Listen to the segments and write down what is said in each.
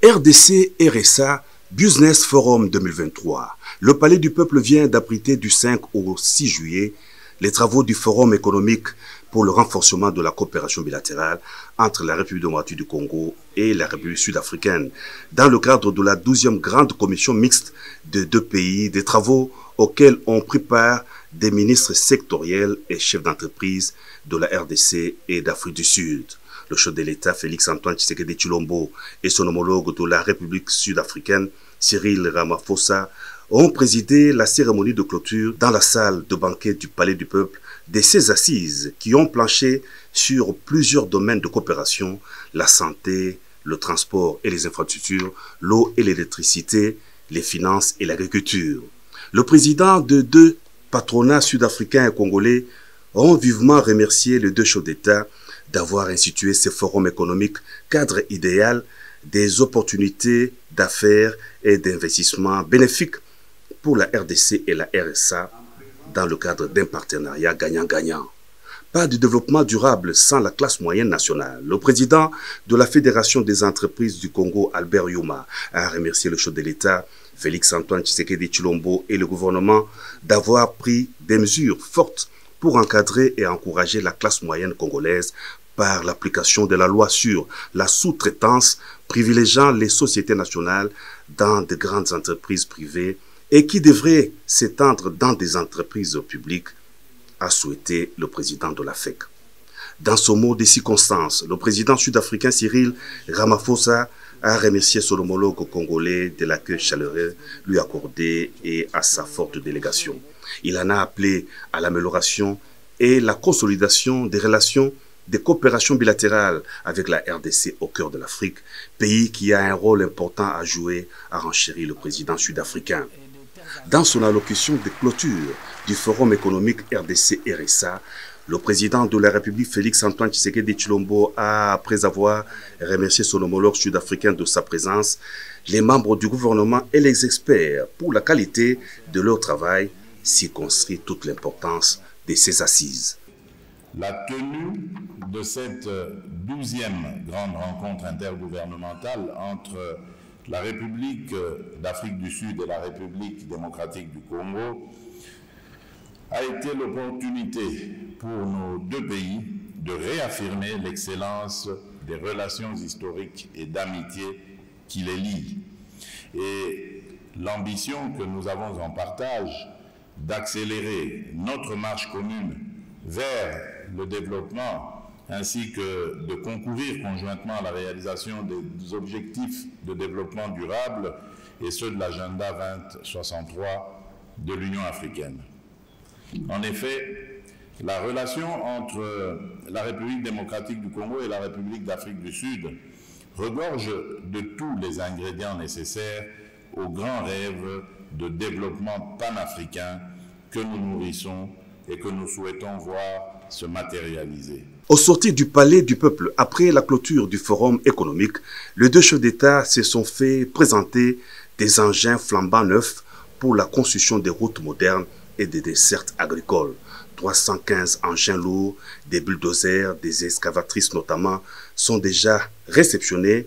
RDC RSA Business Forum 2023. Le Palais du Peuple vient d'abriter du 5 au 6 juillet les travaux du Forum économique pour le renforcement de la coopération bilatérale entre la République démocratique du Congo et la République sud-africaine, dans le cadre de la 12e grande commission mixte de deux pays, des travaux auxquels ont pris part des ministres sectoriels et chefs d'entreprise de la RDC et d'Afrique du Sud. Le chef de l'État, Félix-Antoine Tshisekedi Tshilombo, et son homologue de la République sud-africaine, Cyril Ramaphosa, ont présidé la cérémonie de clôture dans la salle de banquet du Palais du Peuple de ces assises qui ont planché sur plusieurs domaines de coopération, la santé, le transport et les infrastructures, l'eau et l'électricité, les finances et l'agriculture. Le président de deux patronats sud-africains et congolais ont vivement remercié les deux chefs d'État d'avoir institué ce forum économique cadre idéal des opportunités d'affaires et d'investissement bénéfiques pour la RDC et la RSA dans le cadre d'un partenariat gagnant-gagnant. Pas de développement durable sans la classe moyenne nationale. Le président de la Fédération des entreprises du Congo, Albert Youma, a remercié le chef de l'État, Félix-Antoine Tshisekedi Tshilombo, et le gouvernement d'avoir pris des mesures fortes pour encadrer et encourager la classe moyenne congolaise par l'application de la loi sur la sous-traitance privilégiant les sociétés nationales dans de grandes entreprises privées et qui devrait s'étendre dans des entreprises publiques, a souhaité le président de la FEC. Dans ce mot des circonstances, le président sud-africain Cyril Ramaphosa a remercié son homologue congolais de l'accueil chaleureux lui accordé et à sa forte délégation. Il en a appelé à l'amélioration et la consolidation des relations de coopération bilatérale avec la RDC au cœur de l'Afrique, pays qui a un rôle important à jouer, a renchéri le président sud-africain. Dans son allocution de clôture du Forum économique RDC-RSA, le président de la République Félix-Antoine Tshisekedi Tshilombo a, après avoir remercié son homologue sud-africain de sa présence, les membres du gouvernement et les experts pour la qualité de leur travail, circonscrit toute l'importance de ces assises. La tenue de cette 12e grande rencontre intergouvernementale entre la République d'Afrique du Sud et la République démocratique du Congo a été l'opportunité pour nos deux pays de réaffirmer l'excellence des relations historiques et d'amitié qui les lient et l'ambition que nous avons en partage d'accélérer notre marche commune vers le développement ainsi que de concourir conjointement à la réalisation des objectifs de développement durable et ceux de l'agenda 2063 de l'Union africaine. En effet, la relation entre la République démocratique du Congo et la République d'Afrique du Sud regorge de tous les ingrédients nécessaires au grand rêve de développement panafricain que nous nourrissons et que nous souhaitons voir se matérialiser. Au sortir du Palais du Peuple, après la clôture du Forum économique, les deux chefs d'État se sont fait présenter des engins flambant neufs pour la construction des routes modernes et des dessertes agricoles. 315 engins lourds, des bulldozers, des excavatrices notamment, sont déjà réceptionnés.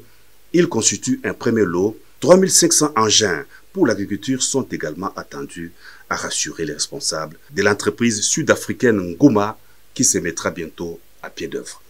Ils constituent un premier lot. 3500 engins pour l'agriculture sont également attendus, à rassurer les responsables de l'entreprise sud-africaine Ngouma qui se mettra bientôt à pied d'œuvre.